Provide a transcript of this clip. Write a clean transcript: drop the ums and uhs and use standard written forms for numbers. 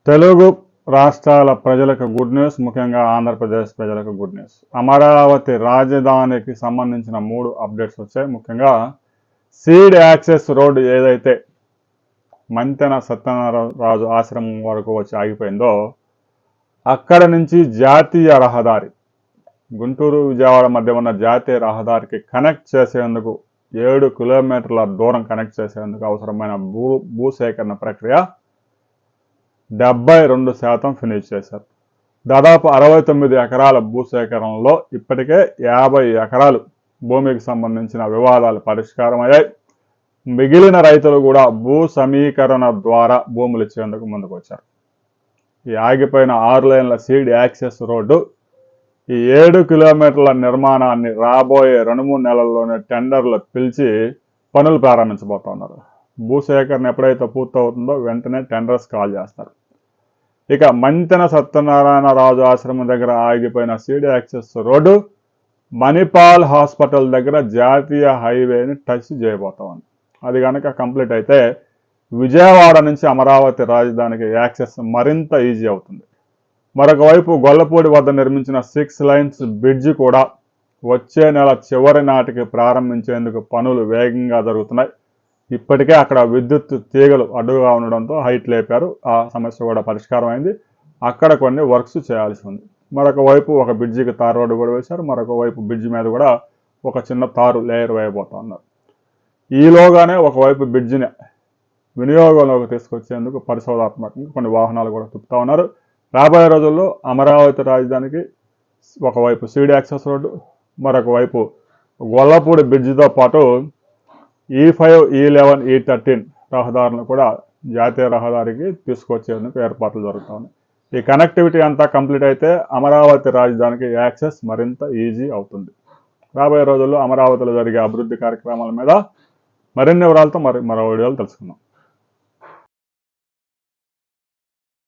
తెలుగు రాష్ట్రాల ప్రజలకు good news, ముఖ్యంగా ఆంధ్రప్రదేశ్ ప్రజలకు గుడ్ న్యూస్. అమరావతి రాజధానికి సంబంధించిన 3 అప్డేట్స్ వచ్చాయి. ముఖ్యంగా సీడ్ యాక్సెస్ రోడ్ ఏదైతే మంతెన సత్యనారాయణరాజు ఆశ్రమం వరకు వచ్చి ఆగిపోయిందో అక్కడ నుంచి జాతీయ రహదారి, గుంటూరు విజయవాడ మధ్య ఉన్న జాతీయ రహదారికి కనెక్ట్ చేసేందుకు 7 కిలోమీటర్ల దూరం కనెక్ట్ చేసేందుకు అవసరమైన భూసేకరణ ప్రక్రియ 72% ఫినిష్ చేశారు. దాదాపు 69 ఎకరాల భూసేకరణలో ఇప్పటికే 50 ఎకరాలు భూమికి సంబంధించిన వివాదాలు పరిష్కారం అయ్యాయి. మిగిలిన రైతులు కూడా భూ సమీకరణ ద్వారా భూములు ఇచ్చేందుకు ముందుకు వచ్చారు. ఈ ఆగిపోయిన 6 లైన్ల సీడ్ యాక్సెస్ రోడ్డు, ఈ 7 కిలోమీటర్ల నిర్మాణాన్ని రాబోయే 2-3 నెలల్లోనే టెండర్లు పిలిచి పనులు ప్రారంభించబోతున్నారు. భూసేకరణ ఎప్పుడైతే పూర్తవుతుందో వెంటనే టెండర్స్ కాల్ చేస్తారు. ఇక మంతెన సత్యనారాయణరాజు ఆశ్రమం దగ్గర ఆగిపోయిన seed access road Manipal hospital దగ్గర జాతీయ హైవేని టచ్ చేయబోతా ఉంది. అది కనుక కంప్లీట్ అయితే విజయవాడ నుంచి అమరావతి రాజధానికి యాక్సెస్ మరింత ఈజీ అవుతుంది. మరొక వైపు గొల్లపూడి వద్ద నిర్మించిన 6 లైన్స్ బ్రిడ్జి కూడా వచ్చే నెల చివరి నాటికి ప్రారంభించేందుకు పనులు వేగంగా జరుగుతున్నాయి. ఇప్పటికే అక్కడ విద్యుత్ తీగలు అడ్డుగా ఉండడంతో హైట్ లేపారు. ఆ సమస్య కూడా పరిష్కారం అయింది. అక్కడ కొన్ని వర్క్స్ చేయాల్సి ఉంది. మరొక వైపు ఒక బ్రిడ్జికి తార్ రోడ్డు కూడా వేశారు. మరొక వైపు బ్రిడ్జి మీద కూడా ఒక చిన్న తారు లేయర్ వేయబోతా ఉన్నారు. ఈలోగానే ఒకవైపు బ్రిడ్జిని వినియోగంలోకి తీసుకొచ్చేందుకు పరిశోధాత్మకంగా కొన్ని వాహనాలు కూడా తిప్పుతా ఉన్నారు. రాబోయే రోజుల్లో అమరావతి రాజధానికి ఒకవైపు సీడ్ యాక్సెస్ రోడ్డు, మరొక వైపు గొల్లపూడి బ్రిడ్జితో పాటు E5, E11, E13 రహదారులను కూడా జాతీయ రహదారికి తీసుకొచ్చేందుకు ఏర్పాట్లు జరుగుతూ ఉన్నాయి. ఈ కనెక్టివిటీ అంతా కంప్లీట్ అయితే అమరావతి రాజధానికి యాక్సెస్ మరింత ఈజీ అవుతుంది. రాబోయే రోజుల్లో అమరావతిలో జరిగే అభివృద్ధి కార్యక్రమాల మీద మరిన్ని వివరాలతో మరో వీడియోలు తెలుసుకుందాం.